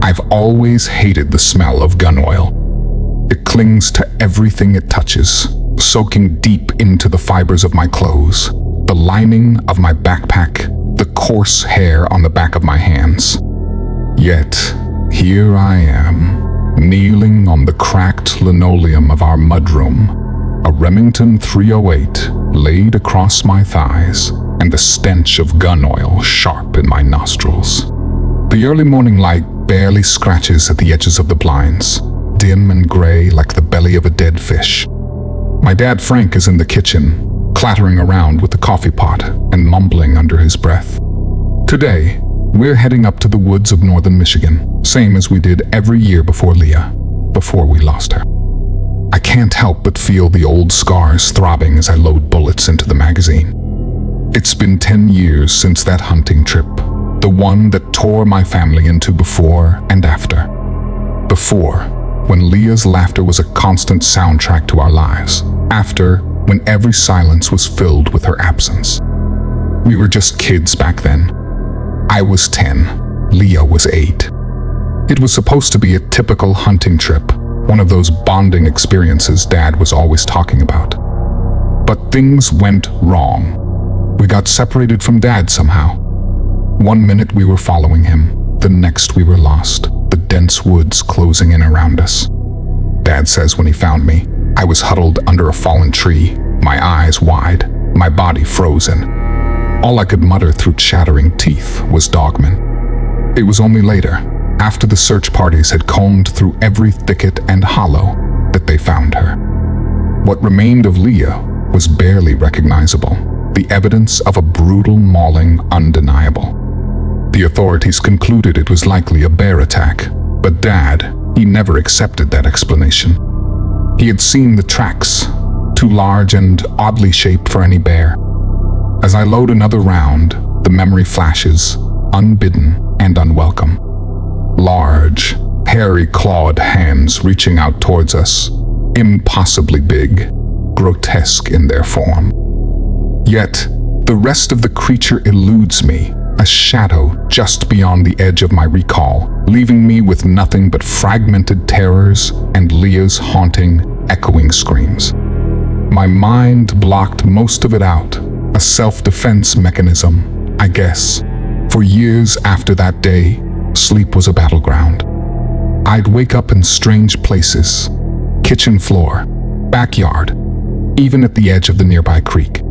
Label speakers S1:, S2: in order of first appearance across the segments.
S1: I've always hated the smell of gun oil. It clings to everything it touches, soaking deep into the fibers of my clothes, the lining of my backpack, the coarse hair on the back of my hands. Yet, here I am, kneeling on the cracked linoleum of our mudroom, a Remington 308 laid across my thighs, and the stench of gun oil sharp in my nostrils. The early morning light barely scratches at the edges of the blinds, dim and gray like the belly of a dead fish. My dad Frank is in the kitchen, clattering around with the coffee pot and mumbling under his breath. Today, we're heading up to the woods of northern Michigan, same as we did every year before Leah, before we lost her. I can't help but feel the old scars throbbing as I load bullets into the magazine. It's been 10 years since that hunting trip, the one that tore my family into before and after. Before, when Leah's laughter was a constant soundtrack to our lives. After, when every silence was filled with her absence. We were just kids back then. I was 10, Leah was 8. It was supposed to be a typical hunting trip, one of those bonding experiences Dad was always talking about. But things went wrong. We got separated from Dad somehow. One minute we were following him, the next we were lost, the dense woods closing in around us. Dad says when he found me, I was huddled under a fallen tree, my eyes wide, my body frozen. All I could mutter through chattering teeth was Dogman. It was only later, after the search parties had combed through every thicket and hollow, that they found her. What remained of Leah was barely recognizable, the evidence of a brutal mauling undeniable. The authorities concluded it was likely a bear attack, but Dad, he never accepted that explanation. He had seen the tracks, too large and oddly shaped for any bear. As I load another round, the memory flashes, unbidden and unwelcome. Large, hairy clawed hands reaching out towards us, impossibly big, grotesque in their form. Yet, the rest of the creature eludes me, a shadow just beyond the edge of my recall, leaving me with nothing but fragmented terrors and Leah's haunting, echoing screams. My mind blocked most of it out, a self-defense mechanism, I guess. For years after that day, sleep was a battleground. I'd wake up in strange places, kitchen floor, backyard, even at the edge of the nearby creek.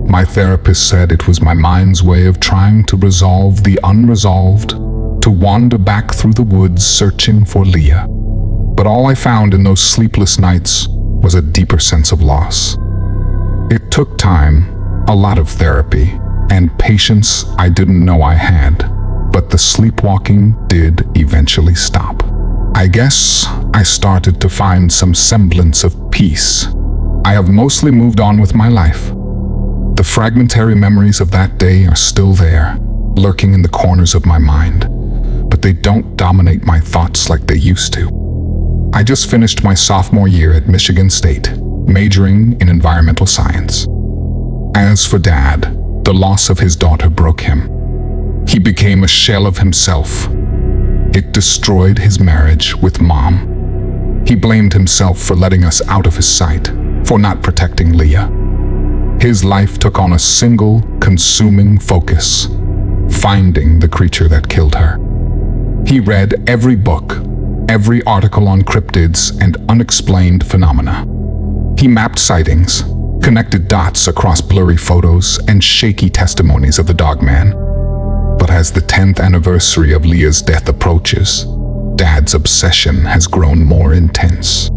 S1: My therapist said it was my mind's way of trying to resolve the unresolved, to wander back through the woods searching for Leah. But all I found in those sleepless nights was a deeper sense of loss. It took time, a lot of therapy, and patience I didn't know I had, but the sleepwalking did eventually stop. I guess I started to find some semblance of peace. I have mostly moved on with my life. The fragmentary memories of that day are still there, lurking in the corners of my mind, but they don't dominate my thoughts like they used to. I just finished my sophomore year at Michigan State, majoring in environmental science. As for Dad, the loss of his daughter broke him. He became a shell of himself. It destroyed his marriage with Mom. He blamed himself for letting us out of his sight, for not protecting Leah. His life took on a single, consuming focus, finding the creature that killed her. He read every book, every article on cryptids and unexplained phenomena. He mapped sightings, connected dots across blurry photos and shaky testimonies of the Dogman. But as the 10th anniversary of Leah's death approaches, Dad's obsession has grown more intense.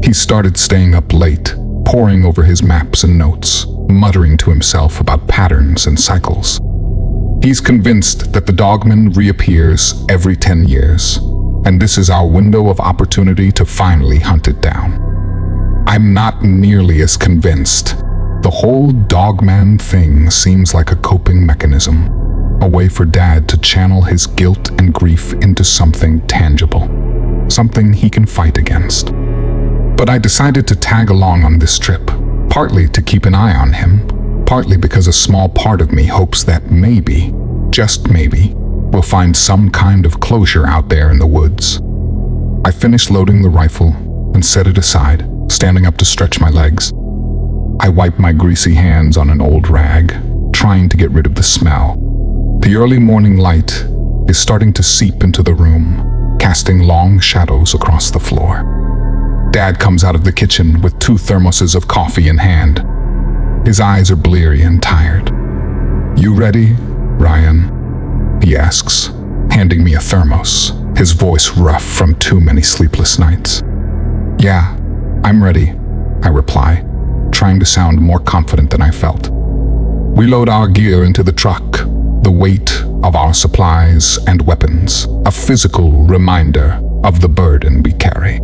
S1: He started staying up late, poring over his maps and notes, muttering to himself about patterns and cycles. He's convinced that the Dogman reappears every 10 years, and this is our window of opportunity to finally hunt it down. I'm not nearly as convinced. The whole Dogman thing seems like a coping mechanism, a way for Dad to channel his guilt and grief into something tangible, something he can fight against. But I decided to tag along on this trip, partly to keep an eye on him, partly because a small part of me hopes that maybe, just maybe, We'll find some kind of closure out there in the woods. I finish loading the rifle and set it aside, standing up to stretch my legs. I wipe my greasy hands on an old rag, trying to get rid of the smell. The early morning light is starting to seep into the room, casting long shadows across the floor. Dad comes out of the kitchen with 2 thermoses of coffee in hand. His eyes are bleary and tired. "You ready, Ryan?" he asks, handing me a thermos, his voice rough from too many sleepless nights. "Yeah, I'm ready," I reply, trying to sound more confident than I felt. We load our gear into the truck, the weight of our supplies and weapons, a physical reminder of the burden we carry.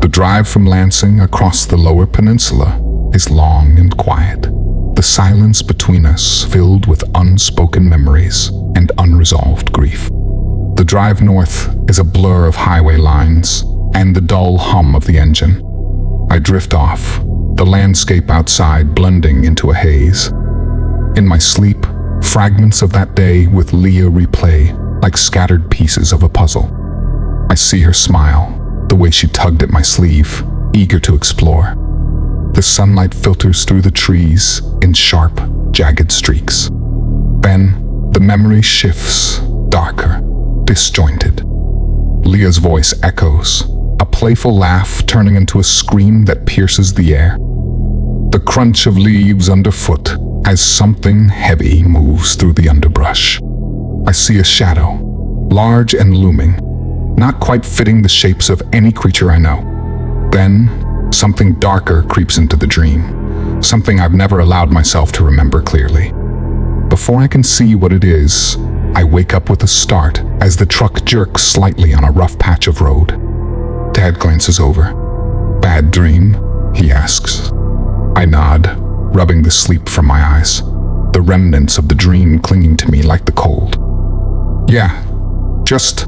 S1: The drive from Lansing across the lower peninsula is long and quiet, the silence between us filled with unspoken memories and unresolved grief. The drive north is a blur of highway lines and the dull hum of the engine. I drift off, the landscape outside blending into a haze. In my sleep, fragments of that day with Leah replay like scattered pieces of a puzzle. I see her smile, the way she tugged at my sleeve, eager to explore. The sunlight filters through the trees in sharp, jagged streaks. Then, the memory shifts, darker, disjointed. Leah's voice echoes, a playful laugh turning into a scream that pierces the air. The crunch of leaves underfoot as something heavy moves through the underbrush. I see a shadow, large and looming, not quite fitting the shapes of any creature I know. Then, something darker creeps into the dream, something I've never allowed myself to remember clearly. Before I can see what it is, I wake up with a start as the truck jerks slightly on a rough patch of road. Dad glances over. "Bad dream?" he asks. I nod, rubbing the sleep from my eyes, the remnants of the dream clinging to me like the cold. "Yeah, just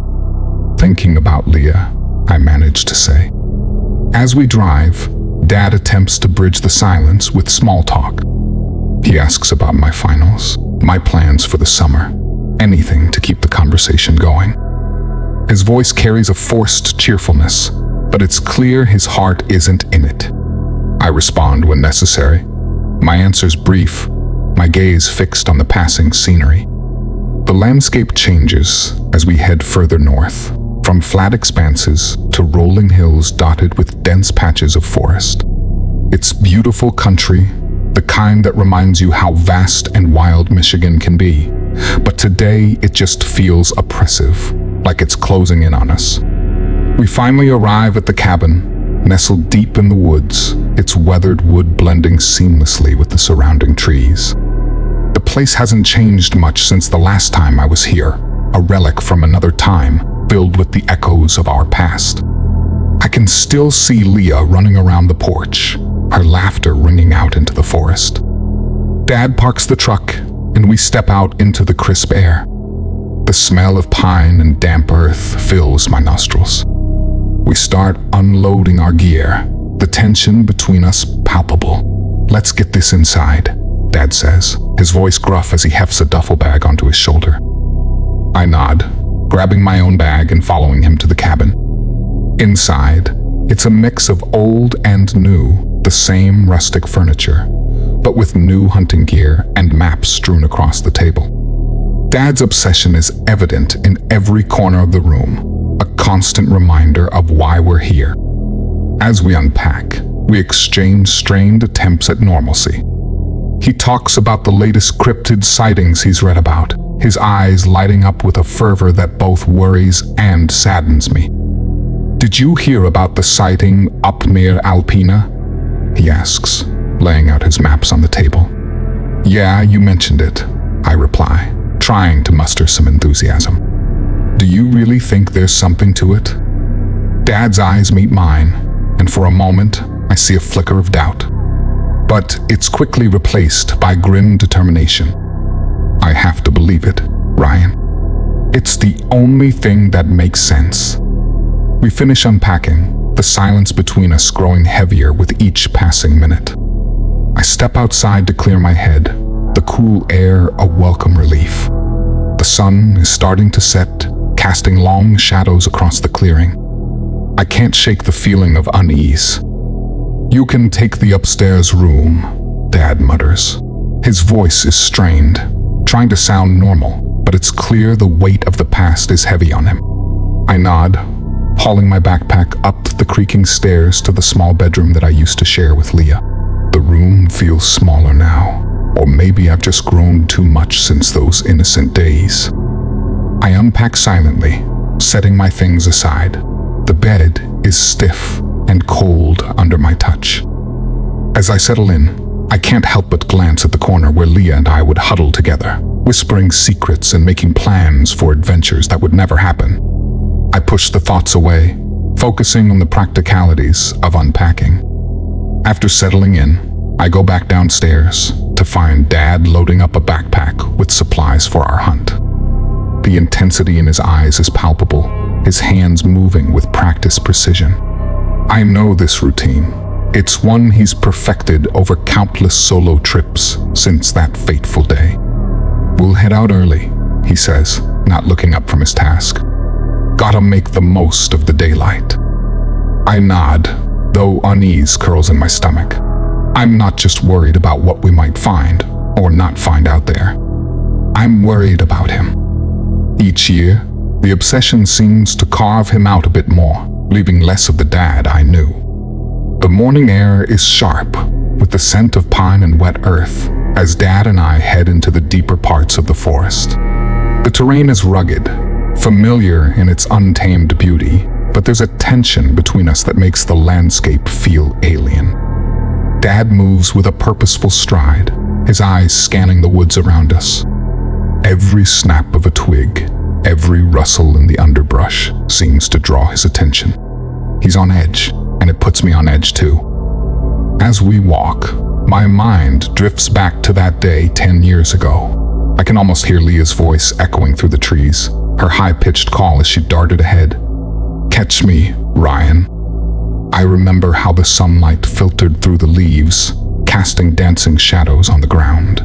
S1: thinking about Leah," I manage to say. As we drive, Dad attempts to bridge the silence with small talk. He asks about my finals, my plans for the summer, anything to keep the conversation going. His voice carries a forced cheerfulness, but it's clear his heart isn't in it. I respond when necessary, my answers brief, my gaze fixed on the passing scenery. The landscape changes as we head further north, from flat expanses to rolling hills dotted with dense patches of forest. It's beautiful country, the kind that reminds you how vast and wild Michigan can be. But today it just feels oppressive, like it's closing in on us. We finally arrive at the cabin, nestled deep in the woods, its weathered wood blending seamlessly with the surrounding trees. The place hasn't changed much since the last time I was here, a relic from another time, filled with the echoes of our past. I can still see Leah running around the porch, her laughter ringing out into the forest. Dad parks the truck, and we step out into the crisp air. The smell of pine and damp earth fills my nostrils. We start unloading our gear, the tension between us palpable. "Let's get this inside," Dad says, his voice gruff as he hefts a duffel bag onto his shoulder. I nod, grabbing my own bag and following him to the cabin. Inside, it's a mix of old and new, the same rustic furniture, but with new hunting gear and maps strewn across the table. Dad's obsession is evident in every corner of the room, a constant reminder of why we're here. As we unpack, we exchange strained attempts at normalcy. He talks about the latest cryptid sightings he's read about, his eyes lighting up with a fervor that both worries and saddens me. "Did you hear about the sighting up near Alpena?" he asks, laying out his maps on the table. "Yeah, you mentioned it," I reply, trying to muster some enthusiasm. "Do you really think there's something to it?" Dad's eyes meet mine, and for a moment, I see a flicker of doubt. But it's quickly replaced by grim determination. "I have to believe it, Ryan. It's the only thing that makes sense." We finish unpacking, the silence between us growing heavier with each passing minute. I step outside to clear my head, the cool air a welcome relief. The sun is starting to set, casting long shadows across the clearing. I can't shake the feeling of unease. "You can take the upstairs room," Dad mutters. His voice is strained, trying to sound normal, but it's clear the weight of the past is heavy on him. I nod, hauling my backpack up the creaking stairs to the small bedroom that I used to share with Leah. The room feels smaller now, or maybe I've just grown too much since those innocent days. I unpack silently, setting my things aside. The bed is stiff and cold under my touch. As I settle in, I can't help but glance at the corner where Leah and I would huddle together, whispering secrets and making plans for adventures that would never happen. I push the thoughts away, focusing on the practicalities of unpacking. After settling in, I go back downstairs to find Dad loading up a backpack with supplies for our hunt. The intensity in his eyes is palpable, his hands moving with practiced precision. I know this routine. It's one he's perfected over countless solo trips since that fateful day. "We'll head out early," he says, not looking up from his task. "Gotta make the most of the daylight." I nod, though unease curls in my stomach. I'm not just worried about what we might find or not find out there. I'm worried about him. Each year, the obsession seems to carve him out a bit more, leaving less of the Dad I knew. The morning air is sharp, with the scent of pine and wet earth, as Dad and I head into the deeper parts of the forest. The terrain is rugged, familiar in its untamed beauty, but there's a tension between us that makes the landscape feel alien. Dad moves with a purposeful stride, his eyes scanning the woods around us. Every snap of a twig, every rustle in the underbrush seems to draw his attention. He's on edge, and it puts me on edge too. As we walk, my mind drifts back to that day 10 years ago. I can almost hear Leah's voice echoing through the trees, her high-pitched call as she darted ahead. "Catch me, Ryan." I remember how the sunlight filtered through the leaves, casting dancing shadows on the ground.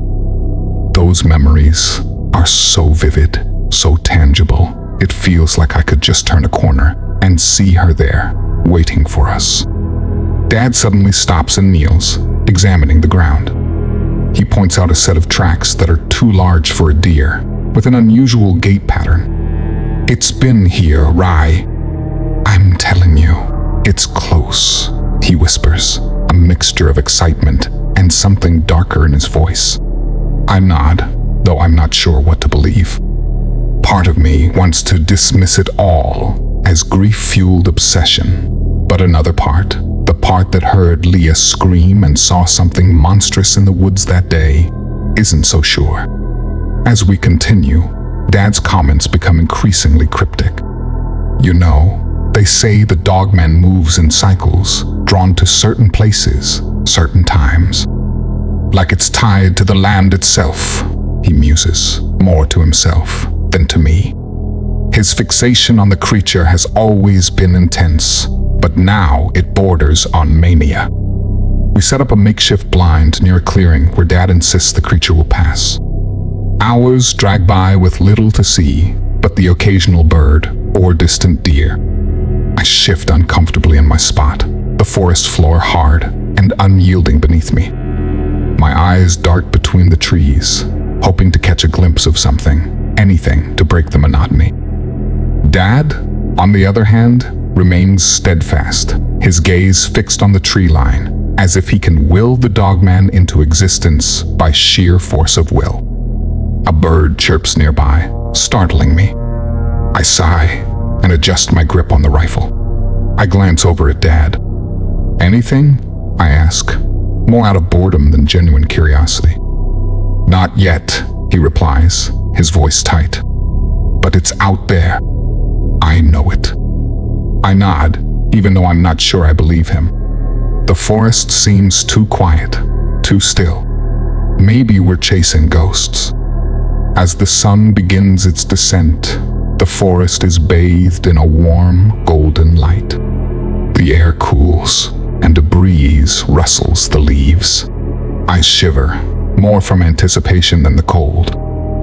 S1: Those memories are so vivid, so tangible, it feels like I could just turn a corner and see her there, waiting for us. Dad suddenly stops and kneels, examining the ground. He points out a set of tracks that are too large for a deer, with an unusual gait pattern. "It's been here, Rye. I'm telling you, it's close," he whispers, a mixture of excitement and something darker in his voice. I nod, though I'm not sure what to believe. Part of me wants to dismiss it all as grief-fueled obsession, but another part, the part that heard Leah scream and saw something monstrous in the woods that day, isn't so sure. As we continue, Dad's comments become increasingly cryptic. "You know, they say the Dogman moves in cycles, drawn to certain places, certain times. Like it's tied to the land itself," he muses, more to himself than to me. His fixation on the creature has always been intense, but now it borders on mania. We set up a makeshift blind near a clearing where Dad insists the creature will pass. Hours drag by with little to see but the occasional bird or distant deer. I shift uncomfortably in my spot, the forest floor hard and unyielding beneath me. My eyes dart between the trees, hoping to catch a glimpse of something, anything to break the monotony. Dad, on the other hand, remains steadfast, his gaze fixed on the tree line, as if he can will the Dogman into existence by sheer force of will. A bird chirps nearby, startling me. I sigh and adjust my grip on the rifle. I glance over at Dad. "Anything?" I ask, more out of boredom than genuine curiosity. "Not yet," he replies, his voice tight. "But it's out there. I know it." I nod, even though I'm not sure I believe him. The forest seems too quiet, too still. Maybe we're chasing ghosts. As the sun begins its descent, the forest is bathed in a warm, golden light. The air cools, and a breeze rustles the leaves. I shiver, more from anticipation than the cold.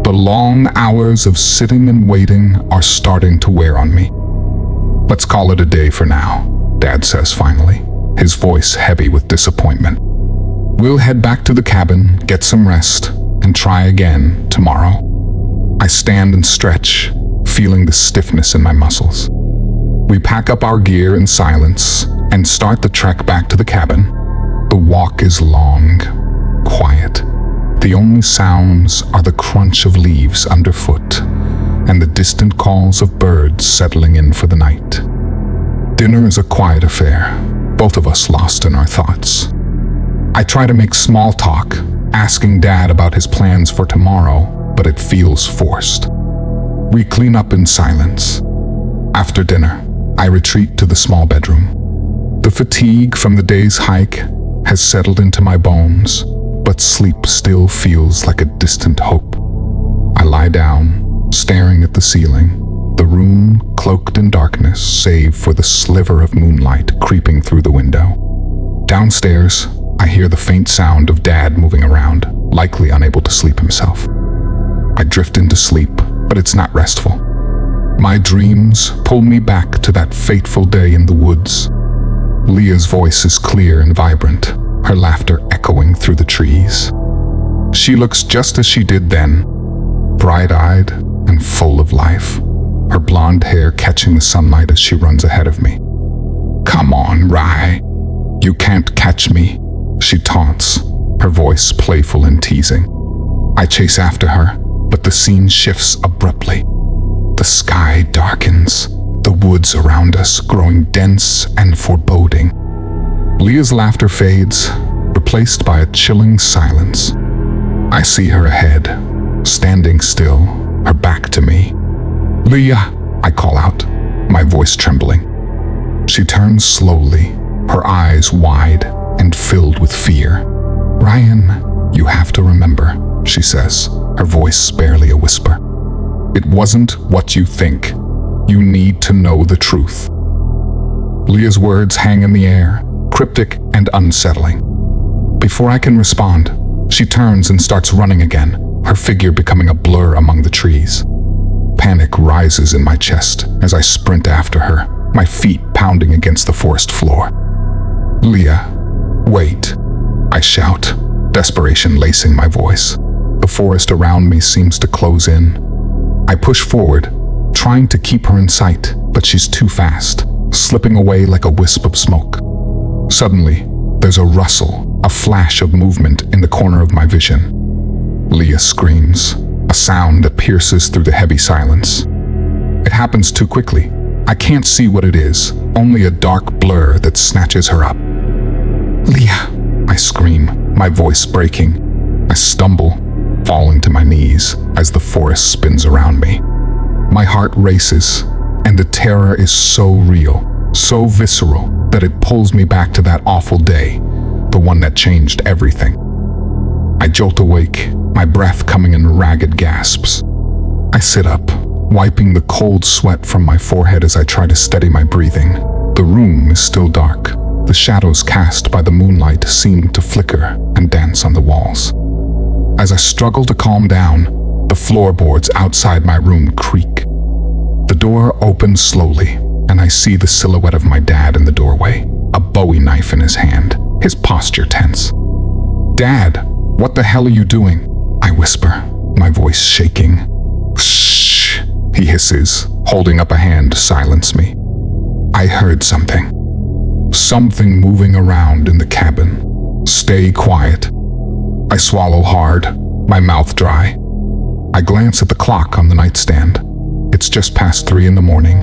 S1: The long hours of sitting and waiting are starting to wear on me. "Let's call it a day for now," Dad says finally, his voice heavy with disappointment. "We'll head back to the cabin, get some rest, and try again tomorrow." I stand and stretch, feeling the stiffness in my muscles. We pack up our gear in silence and start the trek back to the cabin. The walk is long, quiet. The only sounds are the crunch of leaves underfoot and the distant calls of birds settling in for the night. Dinner is a quiet affair, both of us lost in our thoughts. I try to make small talk, asking Dad about his plans for tomorrow, but it feels forced. We clean up in silence. After dinner, I retreat to the small bedroom. The fatigue from the day's hike has settled into my bones, but sleep still feels like a distant hope. I lie down, staring at the ceiling, the room cloaked in darkness save for the sliver of moonlight creeping through the window. Downstairs, I hear the faint sound of Dad moving around, likely unable to sleep himself. I drift into sleep, but it's not restful. My dreams pull me back to that fateful day in the woods. Leah's voice is clear and vibrant, her laughter echoing through the trees. She looks just as she did then, bright-eyed and full of life, her blonde hair catching the sunlight as she runs ahead of me. "Come on, Rye. You can't catch me," she taunts, her voice playful and teasing. I chase after her, but the scene shifts abruptly. The sky darkens, the woods around us growing dense and foreboding. Leah's laughter fades, replaced by a chilling silence. I see her ahead, standing still, her back to me. "Leah," I call out, my voice trembling. She turns slowly, her eyes wide and filled with fear. "Ryan, you have to remember," she says, her voice barely a whisper. "It wasn't what you think. You need to know the truth." Leah's words hang in the air, cryptic and unsettling. Before I can respond, she turns and starts running again, her figure becoming a blur among the trees. Panic rises in my chest as I sprint after her, my feet pounding against the forest floor. "Leah, wait," I shout, desperation lacing my voice. The forest around me seems to close in. I push forward, trying to keep her in sight, but she's too fast, slipping away like a wisp of smoke. Suddenly, there's a rustle, a flash of movement in the corner of my vision. Leah screams, a sound that pierces through the heavy silence. It happens too quickly. I can't see what it is, only a dark blur that snatches her up. "Leah," I scream, my voice breaking. I stumble, falling to my knees as the forest spins around me. My heart races, and the terror is so real, so visceral, that it pulls me back to that awful day, the one that changed everything. I jolt awake, my breath coming in ragged gasps. I sit up, wiping the cold sweat from my forehead as I try to steady my breathing. The room is still dark. The shadows cast by the moonlight seem to flicker and dance on the walls. As I struggle to calm down, the floorboards outside my room creak. The door opens slowly, and I see the silhouette of my dad in the doorway, a Bowie knife in his hand, his posture tense. "Dad, what the hell are you doing?" I whisper, my voice shaking. "Shh," he hisses, holding up a hand to silence me. I heard something. Something moving around in the cabin. Stay quiet. I swallow hard, my mouth dry. I glance at the clock on the nightstand. It's just past 3 in the morning.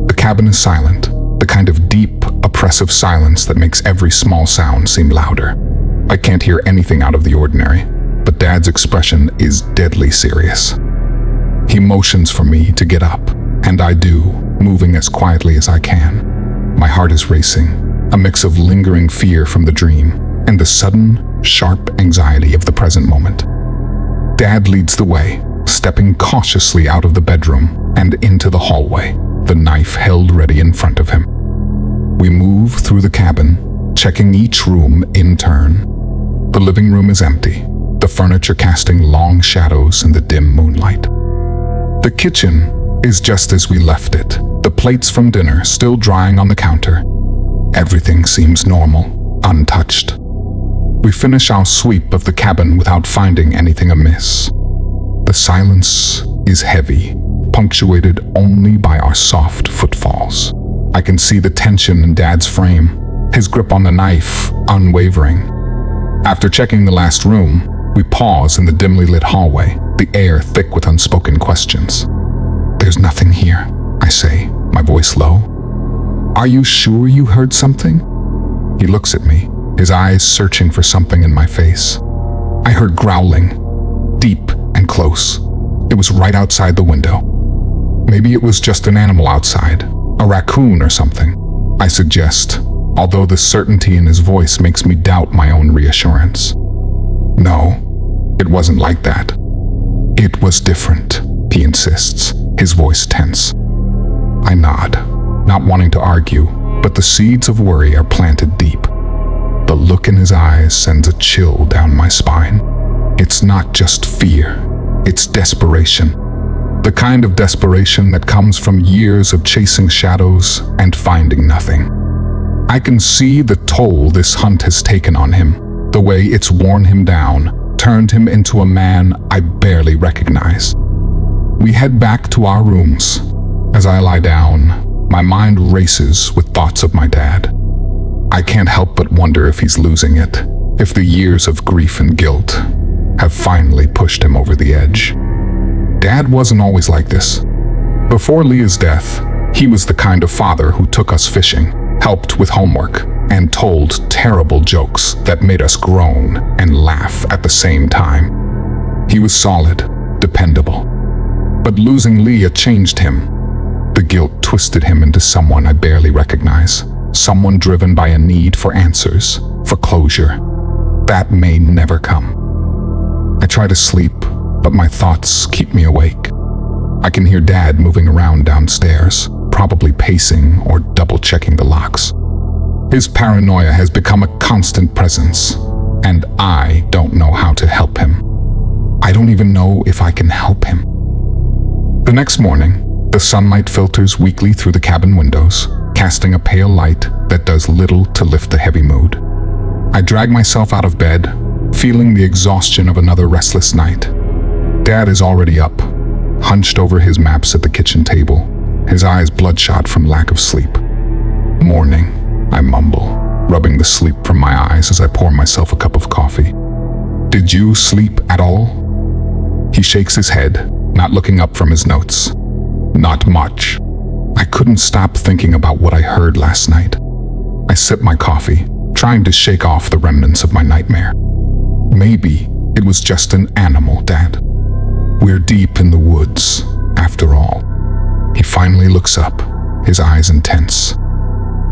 S1: The cabin is silent, the kind of deep, oppressive silence that makes every small sound seem louder. I can't hear anything out of the ordinary, but Dad's expression is deadly serious. He motions for me to get up, and I do, moving as quietly as I can. My heart is racing, a mix of lingering fear from the dream and the sudden, sharp anxiety of the present moment. Dad leads the way, stepping cautiously out of the bedroom and into the hallway, the knife held ready in front of him. We move through the cabin, checking each room in turn. The living room is empty. the furniture casting long shadows in the dim moonlight. The kitchen is just as we left it, the plates from dinner still drying on the counter. Everything seems normal, untouched. We finish our sweep of the cabin without finding anything amiss. The silence is heavy, punctuated only by our soft footfalls. I can see the tension in Dad's frame, his grip on the knife unwavering. After checking the last room, we pause in the dimly lit hallway, the air thick with unspoken questions. "There's nothing here," I say, my voice low. "Are you sure you heard something?" He looks at me, his eyes searching for something in my face. "I heard growling, deep and close. It was right outside the window. Maybe it was just an animal outside, a raccoon or something," I suggest, although the certainty in his voice makes me doubt my own reassurance. "No, it wasn't like that. It was different," he insists, his voice tense. I nod, not wanting to argue, but the seeds of worry are planted deep. The look in his eyes sends a chill down my spine. It's not just fear, it's desperation. The kind of desperation that comes from years of chasing shadows and finding nothing. I can see the toll this hunt has taken on him, the way it's worn him down, turned him into a man I barely recognize. We head back to our rooms. As I lie down, my mind races with thoughts of my dad. I can't help but wonder if he's losing it, if the years of grief and guilt have finally pushed him over the edge. Dad wasn't always like this. Before Leah's death, he was the kind of father who took us fishing, helped with homework, and told terrible jokes that made us groan and laugh at the same time. He was solid, dependable. But losing Leah changed him. The guilt twisted him into someone I barely recognize, someone driven by a need for answers, for closure. That may never come. I try to sleep, but my thoughts keep me awake. I can hear Dad moving around downstairs, probably pacing or double-checking the locks. His paranoia has become a constant presence, and I don't know how to help him. I don't even know if I can help him. The next morning, the sunlight filters weakly through the cabin windows, casting a pale light that does little to lift the heavy mood. I drag myself out of bed, feeling the exhaustion of another restless night. Dad is already up, hunched over his maps at the kitchen table, his eyes bloodshot from lack of sleep. "Morning," I mumble, rubbing the sleep from my eyes as I pour myself a cup of coffee. "Did you sleep at all?" He shakes his head, not looking up from his notes. "Not much." I couldn't stop thinking about what I heard last night. I sip my coffee, trying to shake off the remnants of my nightmare. Maybe it was just an animal, Dad. We're deep in the woods, after all. He finally looks up, his eyes intense.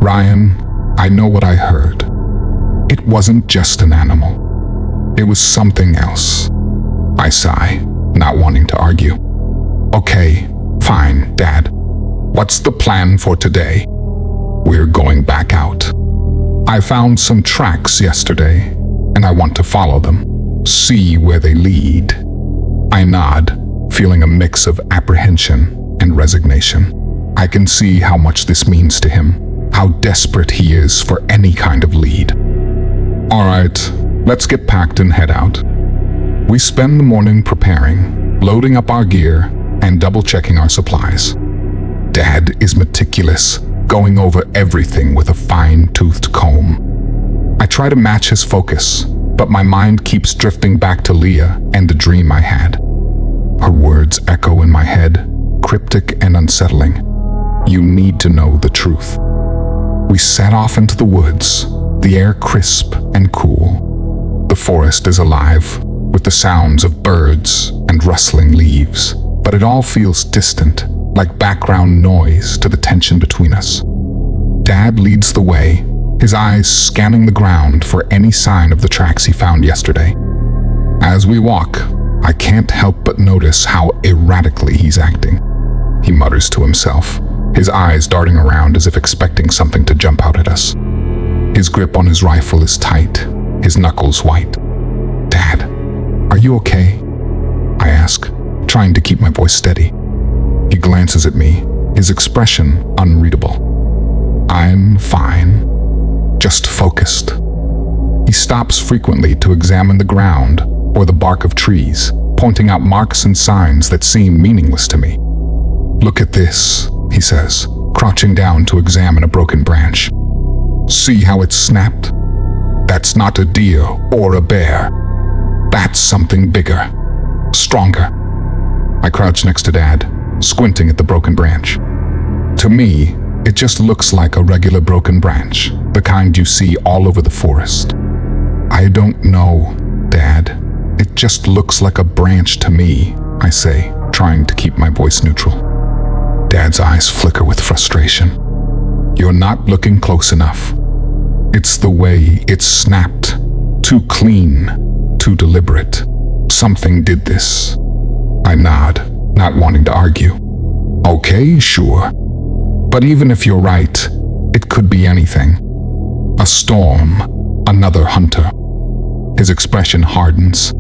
S1: "Ryan, I know what I heard. It wasn't just an animal. It was something else." I sigh, not wanting to argue. "Okay, fine, Dad. What's the plan for today?" "We're going back out. I found some tracks yesterday, and I want to follow them, see where they lead." I nod, feeling a mix of apprehension and resignation. I can see how much this means to him, how desperate he is for any kind of lead. "All right, let's get packed and head out." We spend the morning preparing, loading up our gear, and double-checking our supplies. Dad is meticulous, going over everything with a fine-toothed comb. I try to match his focus, but my mind keeps drifting back to Leah and the dream I had. Her words echo in my head, cryptic and unsettling. "You need to know the truth." We set off into the woods, the air crisp and cool. The forest is alive, with the sounds of birds and rustling leaves, but it all feels distant, like background noise to the tension between us. Dad leads the way, his eyes scanning the ground for any sign of the tracks he found yesterday. As we walk, I can't help but notice how erratically he's acting. He mutters to himself, his eyes darting around as if expecting something to jump out at us. His grip on his rifle is tight, his knuckles white. "Dad, "Are you okay?" I ask, trying to keep my voice steady. He glances at me, his expression unreadable. "I'm fine, just focused." He stops frequently to examine the ground or the bark of trees, pointing out marks and signs that seem meaningless to me. "Look at this," he says, crouching down to examine a broken branch. "See how it's snapped? That's not a deer or a bear. That's something bigger, stronger." I crouch next to Dad, squinting at the broken branch. To me, it just looks like a regular broken branch, the kind you see all over the forest. "I don't know, Dad. It just looks like a branch to me," I say, trying to keep my voice neutral. Dad's eyes flicker with frustration. "You're not looking close enough. It's the way it's snapped. Too clean, too deliberate. Something did this." I nod, not wanting to argue. "Okay, sure. But even if you're right, it could be anything. A storm, another hunter." His expression hardens.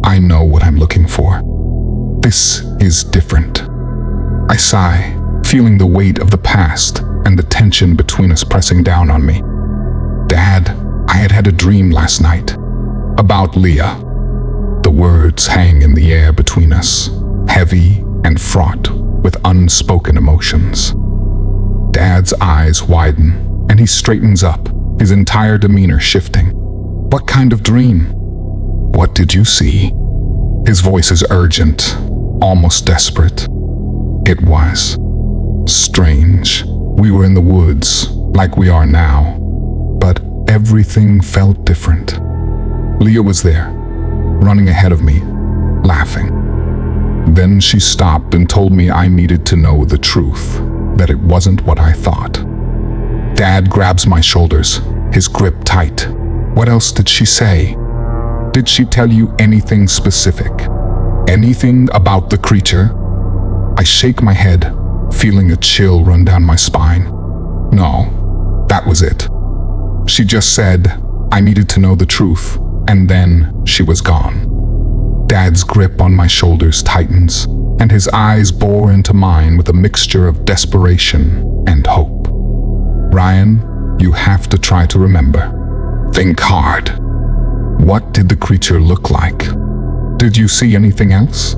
S1: I know what I'm looking for. This is different. I sigh, feeling the weight of the past and the tension between us pressing down on me. "Dad, I had a dream last night. About Leah." The words hang in the air between us, heavy and fraught with unspoken emotions. Dad's eyes widen, and he straightens up, his entire demeanor shifting. "What kind of dream? What did you see?" His voice is urgent, almost desperate. "It was strange. We were in the woods, like we are now, but everything felt different. Leah was there, running ahead of me, laughing. Then she stopped and told me I needed to know the truth, that it wasn't what I thought." Dad grabs my shoulders, his grip tight. "What else did she say? Did she tell you anything specific? Anything about the creature?" I shake my head, feeling a chill run down my spine. "No, that was it. She just said I needed to know the truth, and then she was gone." Dad's grip on my shoulders tightens, and his eyes bore into mine with a mixture of desperation and hope. "Ryan, you have to try to remember. Think hard. What did the creature look like? Did you see anything else?"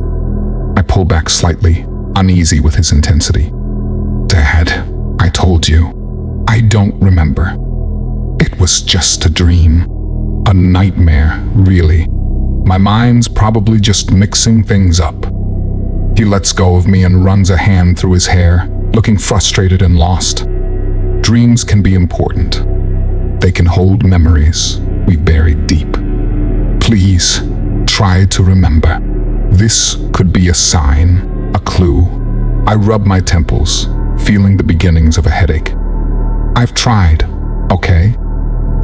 S1: I pull back slightly, uneasy with his intensity. "Dad, I told you, I don't remember. It was just a dream. A nightmare, really. My mind's probably just mixing things up." He lets go of me and runs a hand through his hair, looking frustrated and lost. Dreams can be important. They can hold memories we've buried deep. Please, try to remember. This could be a sign, a clue. I rub my temples, feeling the beginnings of a headache. I've tried, okay?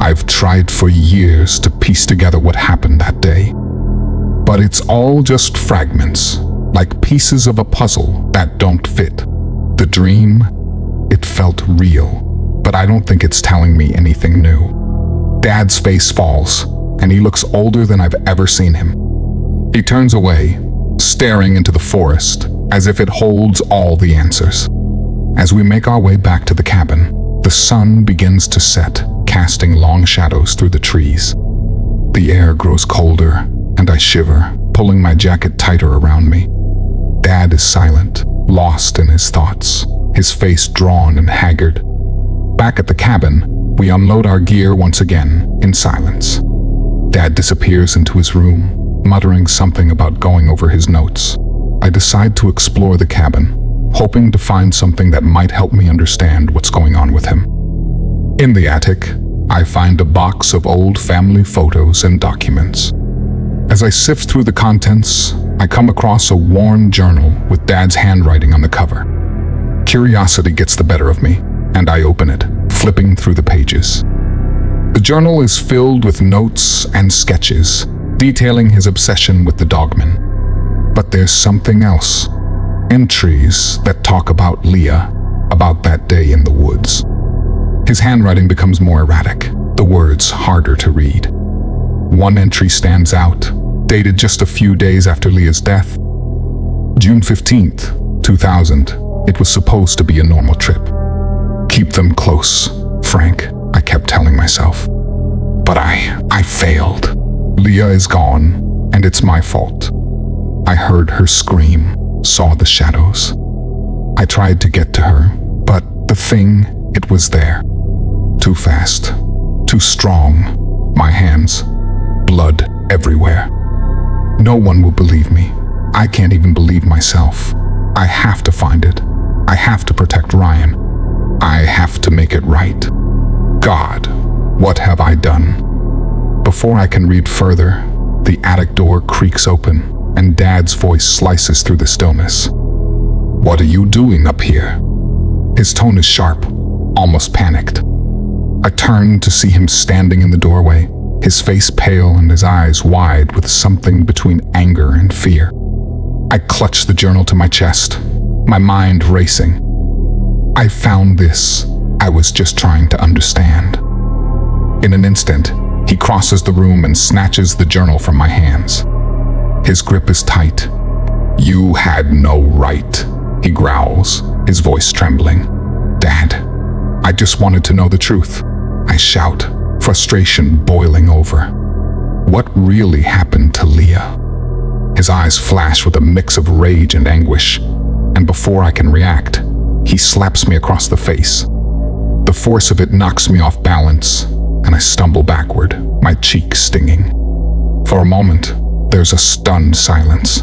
S1: I've tried for years to piece together what happened that day. But it's all just fragments, like pieces of a puzzle that don't fit. The dream, it felt real, but I don't think it's telling me anything new. Dad's face falls, and he looks older than I've ever seen him. He turns away, staring into the forest, as if it holds all the answers. As we make our way back to the cabin, the sun begins to set, casting long shadows through the trees. The air grows colder, and I shiver, pulling my jacket tighter around me. Dad is silent, lost in his thoughts, his face drawn and haggard. Back at the cabin, we unload our gear once again, in silence. Dad disappears into his room, muttering something about going over his notes. I decide to explore the cabin, hoping to find something that might help me understand what's going on with him. In the attic, I find a box of old family photos and documents. As I sift through the contents, I come across a worn journal with Dad's handwriting on the cover. Curiosity gets the better of me, and I open it, flipping through the pages. The journal is filled with notes and sketches, detailing his obsession with the Dogman. But there's something else. Entries that talk about Leah, about that day in the woods. His handwriting becomes more erratic, the words harder to read. One entry stands out, dated just a few days after Leah's death. June 15th, 2000. It was supposed to be a normal trip. Keep them close, Frank, I kept telling myself. But I failed. Leah is gone, and it's my fault. I heard her scream, saw the shadows. I tried to get to her, but the thing, it was there. Too fast, too strong. My hands, blood everywhere. No one will believe me. I can't even believe myself. I have to find it. I have to protect Ryan. I have to make it right. God, what have I done? Before I can read further, the attic door creaks open, and Dad's voice slices through the stillness. What are you doing up here? His tone is sharp, almost panicked. I turn to see him standing in the doorway, his face pale and his eyes wide with something between anger and fear. I clutch the journal to my chest, my mind racing. I found this. I was just trying to understand. In an instant, he crosses the room and snatches the journal from my hands. His grip is tight. You had no right, he growls, his voice trembling. Dad, I just wanted to know the truth. I shout, frustration boiling over. What really happened to Leah? His eyes flash with a mix of rage and anguish, and before I can react, he slaps me across the face. The force of it knocks me off balance, and I stumble backward, my cheek stinging. For a moment, there's a stunned silence.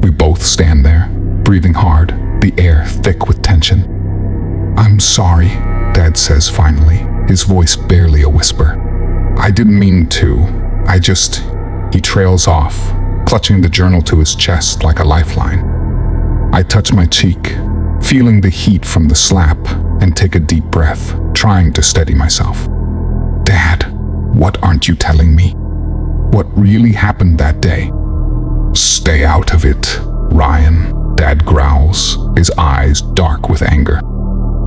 S1: We both stand there, breathing hard, the air thick with tension. I'm sorry, Dad says finally, his voice barely a whisper. I didn't mean to. He trails off, clutching the journal to his chest like a lifeline. I touch my cheek, feeling the heat from the slap, and take a deep breath, trying to steady myself. Dad, what aren't you telling me? What really happened that day? Stay out of it, Ryan, Dad growls, his eyes dark with anger.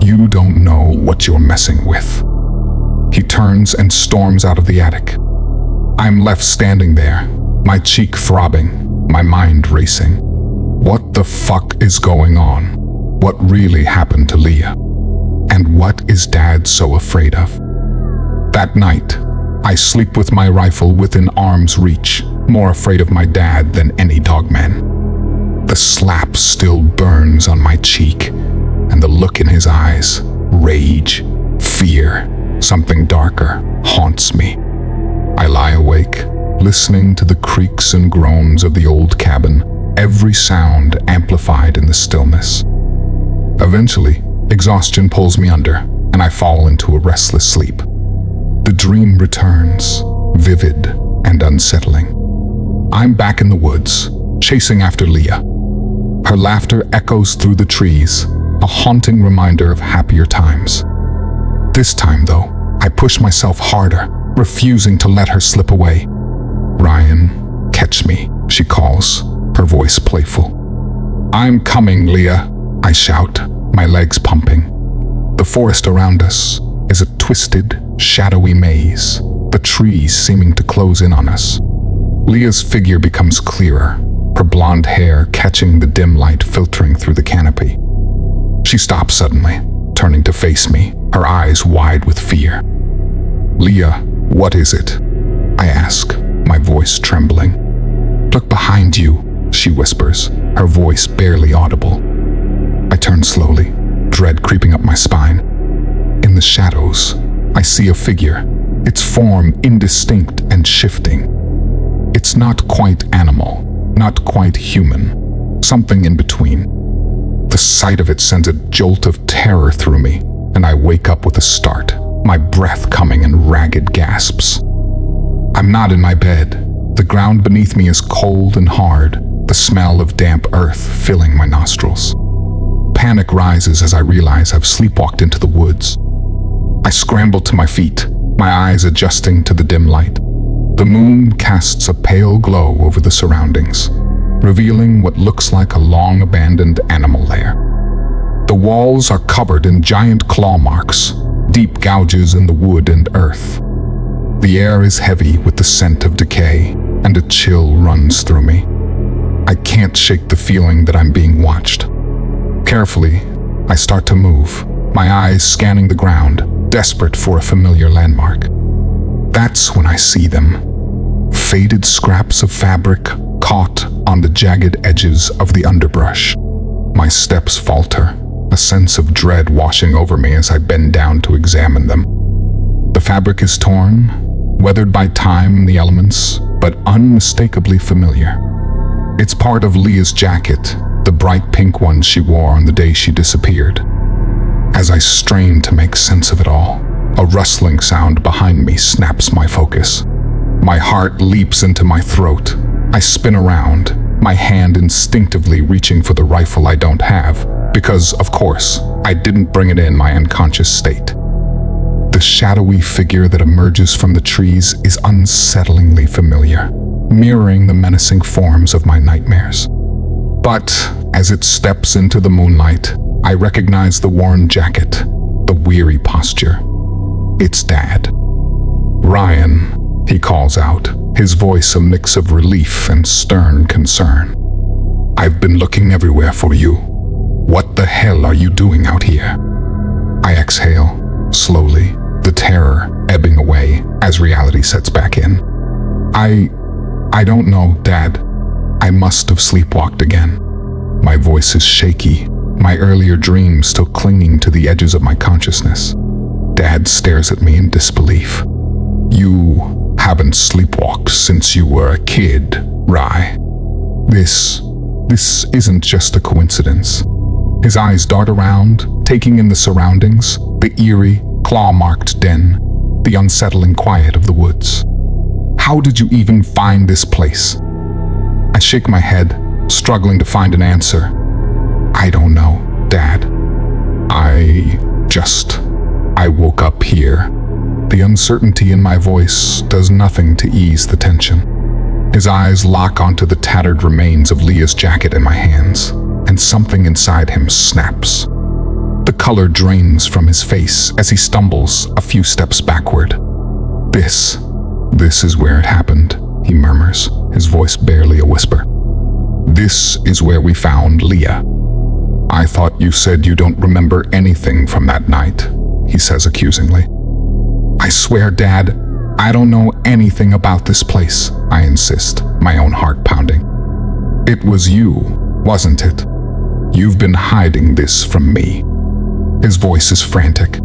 S1: You don't know what you're messing with. He turns and storms out of the attic. I'm left standing there, my cheek throbbing, my mind racing. What the fuck is going on? What really happened to Leah? And what is Dad so afraid of? That night, I sleep with my rifle within arm's reach, more afraid of my dad than any dogman. The slap still burns on my cheek, and the look in his eyes, rage, fear, something darker, haunts me. I lie awake, listening to the creaks and groans of the old cabin, every sound amplified in the stillness. Eventually, exhaustion pulls me under, and I fall into a restless sleep. The dream returns, vivid and unsettling. I'm back in the woods, chasing after Leah. Her laughter echoes through the trees, a haunting reminder of happier times. This time, though, I push myself harder, refusing to let her slip away. Ryan, catch me, she calls, her voice playful. I'm coming, Leah, I shout, my legs pumping. The forest around us is a twisted, shadowy maze, the trees seeming to close in on us. Leah's figure becomes clearer, her blonde hair catching the dim light filtering through the canopy. She stops suddenly, turning to face me, her eyes wide with fear. Leah, what is it? I ask, my voice trembling. Look behind you, she whispers, her voice barely audible. I turn slowly, dread creeping up my spine. In the shadows, I see a figure, its form indistinct and shifting. It's not quite animal, not quite human, something in between. The sight of it sends a jolt of terror through me, and I wake up with a start, my breath coming in ragged gasps. I'm not in my bed. The ground beneath me is cold and hard, the smell of damp earth filling my nostrils. Panic rises as I realize I've sleepwalked into the woods. I scramble to my feet, my eyes adjusting to the dim light. The moon casts a pale glow over the surroundings, revealing what looks like a long-abandoned animal lair. The walls are covered in giant claw marks, deep gouges in the wood and earth. The air is heavy with the scent of decay, and a chill runs through me. I can't shake the feeling that I'm being watched. Carefully, I start to move, my eyes scanning the ground, desperate for a familiar landmark. That's when I see them. Faded scraps of fabric caught on the jagged edges of the underbrush. My steps falter, a sense of dread washing over me as I bend down to examine them. The fabric is torn, weathered by time and the elements, but unmistakably familiar. It's part of Leah's jacket, the bright pink one she wore on the day she disappeared. As I strain to make sense of it all, a rustling sound behind me snaps my focus. My heart leaps into my throat. I spin around, my hand instinctively reaching for the rifle I don't have, because, of course, I didn't bring it in my unconscious state. The shadowy figure that emerges from the trees is unsettlingly familiar, mirroring the menacing forms of my nightmares. But as it steps into the moonlight, I recognize the worn jacket, the weary posture. It's Dad. "Ryan," he calls out, his voice a mix of relief and stern concern. "I've been looking everywhere for you. What the hell are you doing out here?" I exhale, slowly, the terror ebbing away as reality sets back in. I don't know, Dad. I must have sleepwalked again." My voice is shaky, my earlier dreams still clinging to the edges of my consciousness. Dad stares at me in disbelief. "You haven't sleepwalked since you were a kid, Rye. This isn't just a coincidence." His eyes dart around, taking in the surroundings, the eerie, claw-marked den, the unsettling quiet of the woods. "How did you even find this place?" I shake my head, struggling to find an answer. "I don't know, Dad. I woke up here." The uncertainty in my voice does nothing to ease the tension. His eyes lock onto the tattered remains of Leah's jacket in my hands, and something inside him snaps. The color drains from his face as he stumbles a few steps backward. This is where it happened," he murmurs, his voice barely a whisper. "This is where we found Leah." "I thought you said you don't remember anything from that night," he says accusingly. "I swear, Dad, I don't know anything about this place," I insist, my own heart pounding. "It was you, wasn't it? You've been hiding this from me." His voice is frantic.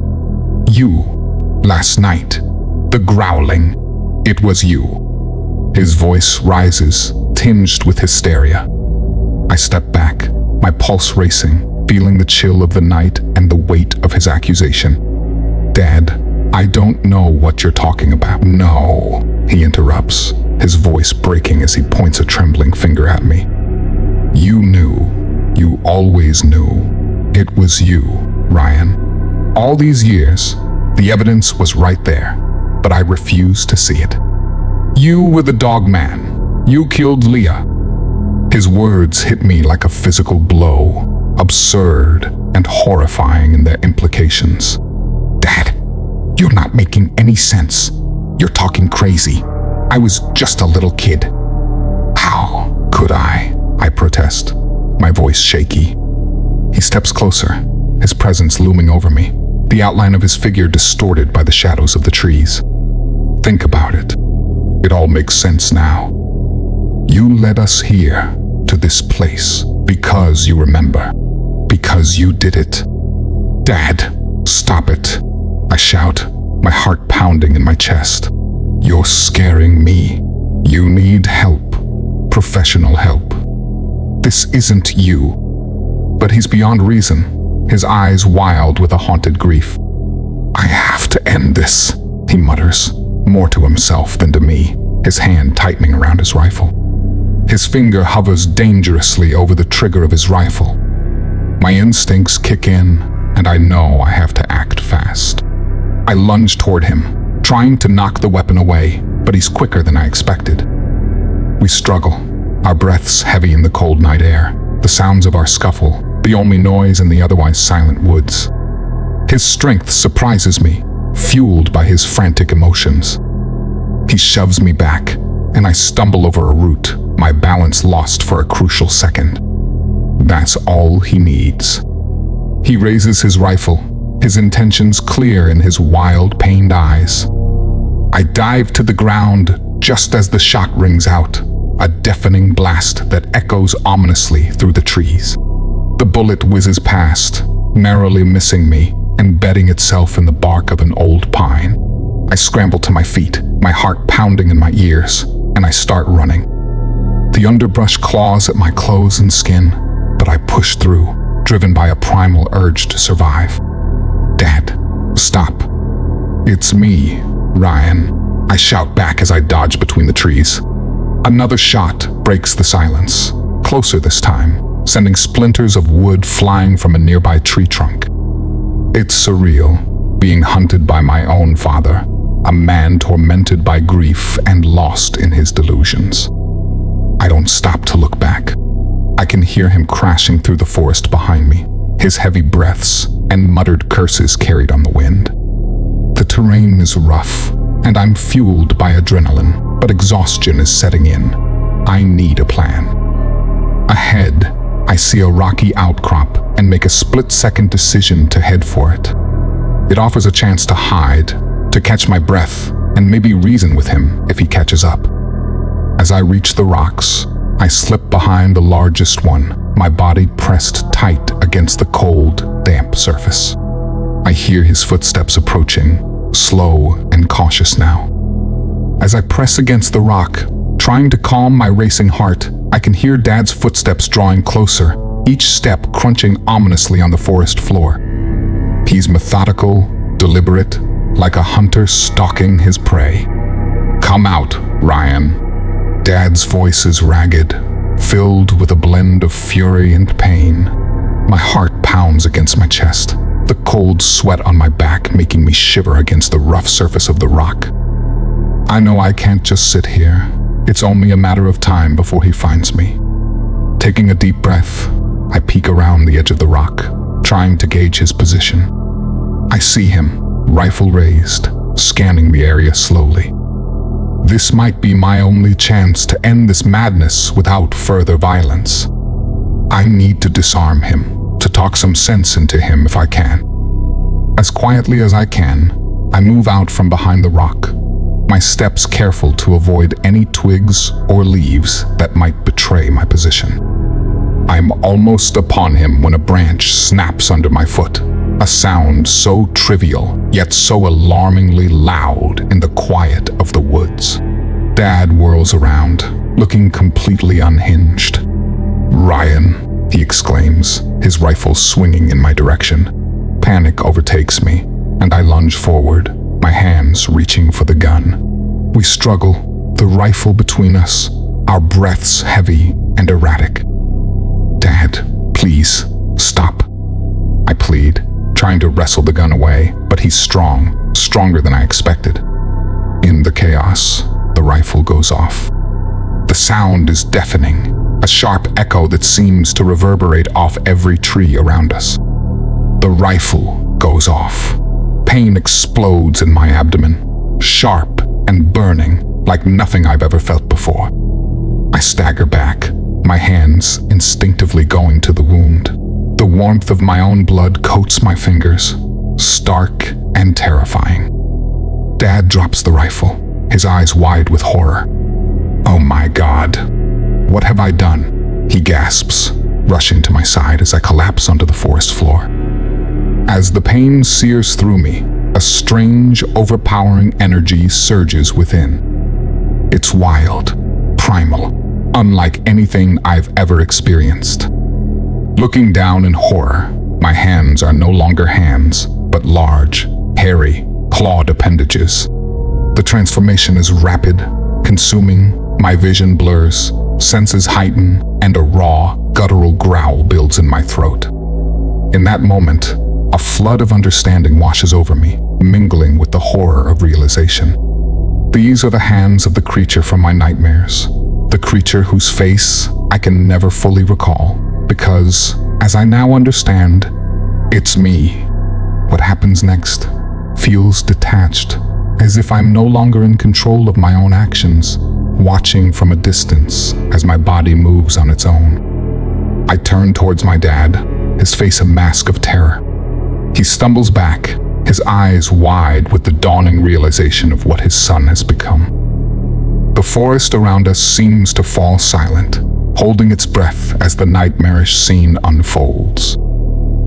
S1: "You, last night, the growling, it was you." His voice rises, tinged with hysteria. I step back, my pulse racing, feeling the chill of the night and the weight of his accusation. "Dad, I don't know what you're talking about." "No," he interrupts, his voice breaking as he points a trembling finger at me. "You knew. You always knew. It was you, Ryan. All these years, the evidence was right there, but I refused to see it. You were the Dogman. You killed Leah." His words hit me like a physical blow, absurd and horrifying in their implications. "Dad, you're not making any sense. You're talking crazy. I was just a little kid." "How could I protest, my voice shaky. He steps closer, his presence looming over me, the outline of his figure distorted by the shadows of the trees. "Think about it. It all makes sense now. You led us here, to this place, because you remember. Because you did it." "Dad, stop it," I shout, my heart pounding in my chest. "You're scaring me. You need help. Professional help." "This isn't you." But he's beyond reason, his eyes wild with a haunted grief. "I have to end this," he mutters, more to himself than to me, his hand tightening around his rifle. His finger hovers dangerously over the trigger of his rifle. My instincts kick in, and I know I have to act fast. I lunge toward him, trying to knock the weapon away, but he's quicker than I expected. We struggle, our breaths heavy in the cold night air, the sounds of our scuffle, the only noise in the otherwise silent woods. His strength surprises me, fueled by his frantic emotions. He shoves me back, and I stumble over a root, my balance lost for a crucial second. That's all he needs. He raises his rifle, his intentions clear in his wild, pained eyes. I dive to the ground just as the shot rings out, a deafening blast that echoes ominously through the trees. The bullet whizzes past, narrowly missing me, embedding itself in the bark of an old pine. I scramble to my feet, my heart pounding in my ears, and I start running. The underbrush claws at my clothes and skin, but I push through, driven by a primal urge to survive. Dad, stop. It's me, Ryan, I shout back as I dodge between the trees. Another shot breaks the silence, closer this time, sending splinters of wood flying from a nearby tree trunk. It's surreal, being hunted by my own father, a man tormented by grief and lost in his delusions. I don't stop to look back. I can hear him crashing through the forest behind me, his heavy breaths and muttered curses carried on the wind. The terrain is rough, and I'm fueled by adrenaline, but exhaustion is setting in. I need a plan. Ahead, I see a rocky outcrop and make a split-second decision to head for it. It offers a chance to hide, to catch my breath, and maybe reason with him if he catches up. As I reach the rocks, I slip behind the largest one, my body pressed tight against the cold, damp surface. I hear his footsteps approaching, slow and cautious now. As I press against the rock, trying to calm my racing heart, I can hear Dad's footsteps drawing closer, each step crunching ominously on the forest floor. He's methodical, deliberate, like a hunter stalking his prey. Come out, Ryan. Dad's voice is ragged, filled with a blend of fury and pain. My heart pounds against my chest, the cold sweat on my back making me shiver against the rough surface of the rock. I know I can't just sit here. It's only a matter of time before he finds me. Taking a deep breath, I peek around the edge of the rock, trying to gauge his position. I see him, rifle raised, scanning the area slowly. This might be my only chance to end this madness without further violence. I need to disarm him, to talk some sense into him if I can. As quietly as I can, I move out from behind the rock, my steps careful to avoid any twigs or leaves that might betray my position. I'm almost upon him when a branch snaps under my foot, a sound so trivial yet so alarmingly loud in the quiet of the woods. Dad whirls around, looking completely unhinged. "Ryan," he exclaims, his rifle swinging in my direction. Panic overtakes me, and I lunge forward, my hands reaching for the gun. We struggle, the rifle between us, our breaths heavy and erratic. "Dad, please, stop," I plead, trying to wrestle the gun away, but he's strong, stronger than I expected. In the chaos, the rifle goes off. The sound is deafening, a sharp echo that seems to reverberate off every tree around us. The rifle goes off. Pain explodes in my abdomen, sharp and burning like nothing I've ever felt before. I stagger back, my hands instinctively going to the wound. The warmth of my own blood coats my fingers, stark and terrifying. Dad drops the rifle, his eyes wide with horror. "Oh my God, what have I done?" he gasps, rushing to my side as I collapse onto the forest floor. As the pain sears through me, a strange, overpowering energy surges within. It's wild, primal, unlike anything I've ever experienced. Looking down in horror, my hands are no longer hands, but large, hairy, clawed appendages. The transformation is rapid, consuming, my vision blurs, senses heighten, and a raw, guttural growl builds in my throat. In that moment, a flood of understanding washes over me, mingling with the horror of realization. These are the hands of the creature from my nightmares, the creature whose face I can never fully recall, because, as I now understand, it's me. What happens next feels detached, as if I'm no longer in control of my own actions, watching from a distance as my body moves on its own. I turn towards my dad, his face a mask of terror. He stumbles back, his eyes wide with the dawning realization of what his son has become. The forest around us seems to fall silent, holding its breath as the nightmarish scene unfolds.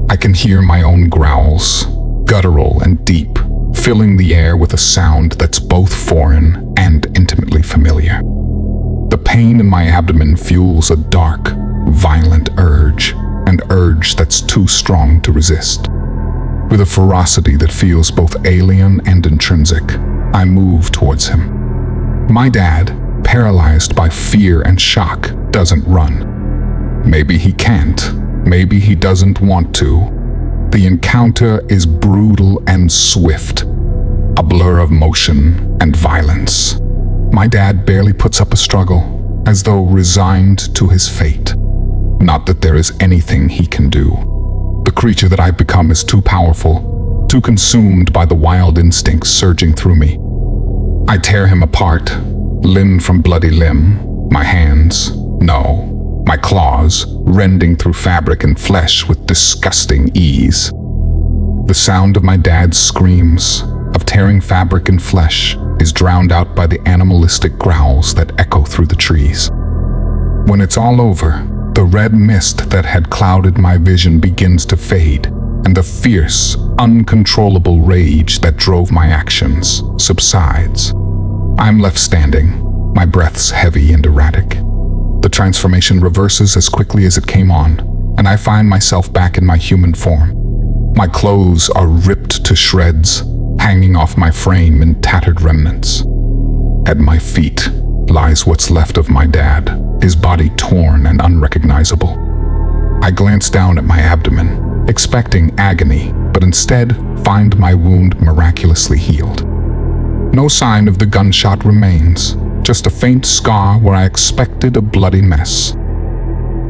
S1: I can hear my own growls, guttural and deep, filling the air with a sound that's both foreign and intimately familiar. The pain in my abdomen fuels a dark, violent urge, an urge that's too strong to resist. With a ferocity that feels both alien and intrinsic, I move towards him. My dad, paralyzed by fear and shock, doesn't run. Maybe he can't. Maybe he doesn't want to. The encounter is brutal and swift, a blur of motion and violence. My dad barely puts up a struggle, as though resigned to his fate. Not that there is anything he can do. The creature that I've become is too powerful, too consumed by the wild instincts surging through me. I tear him apart, limb from bloody limb, my hands, no, my claws, rending through fabric and flesh with disgusting ease. The sound of my dad's screams, of tearing fabric and flesh, is drowned out by the animalistic growls that echo through the trees. When it's all over, the red mist that had clouded my vision begins to fade, and the fierce, uncontrollable rage that drove my actions subsides. I'm left standing, my breaths heavy and erratic. The transformation reverses as quickly as it came on, and I find myself back in my human form. My clothes are ripped to shreds, hanging off my frame in tattered remnants. At my feet lies what's left of my dad, his body torn and unrecognizable. I glance down at my abdomen, expecting agony, but instead find my wound miraculously healed. No sign of the gunshot remains, just a faint scar where I expected a bloody mess.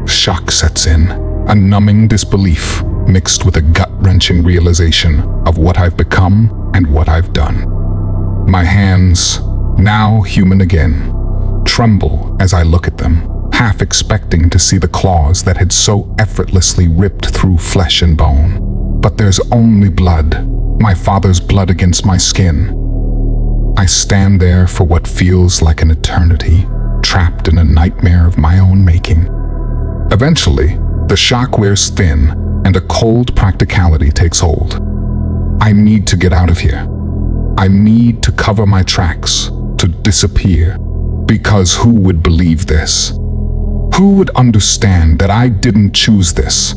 S1: Shock sets in, a numbing disbelief mixed with a gut-wrenching realization of what I've become and what I've done. My hands, now human again, tremble as I look at them, half expecting to see the claws that had so effortlessly ripped through flesh and bone. But there's only blood, my father's blood against my skin. I stand there for what feels like an eternity, trapped in a nightmare of my own making. Eventually, the shock wears thin, and a cold practicality takes hold. I need to get out of here. I need to cover my tracks, to disappear. Because who would believe this? Who would understand that I didn't choose this?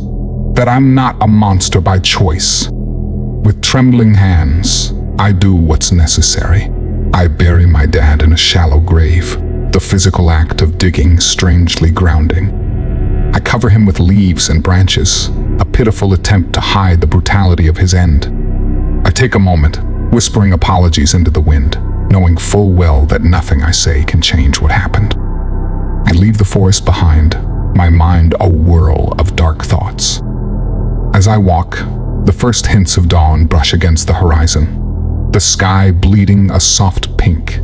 S1: That I'm not a monster by choice? With trembling hands, I do what's necessary. I bury my dad in a shallow grave, the physical act of digging strangely grounding. I cover him with leaves and branches, a pitiful attempt to hide the brutality of his end. I take a moment, whispering apologies into the wind, knowing full well that nothing I say can change what happened. I leave the forest behind, my mind a whirl of dark thoughts. As I walk, the first hints of dawn brush against the horizon, the sky bleeding a soft pink.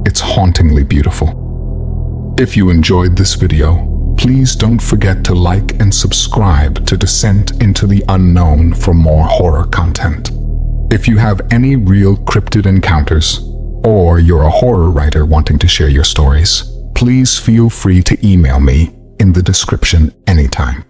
S1: It's hauntingly beautiful. If you enjoyed this video, please don't forget to like and subscribe to Descent into the Unknown for more horror content. If you have any real cryptid encounters, or you're a horror writer wanting to share your stories, please feel free to email me in the description anytime.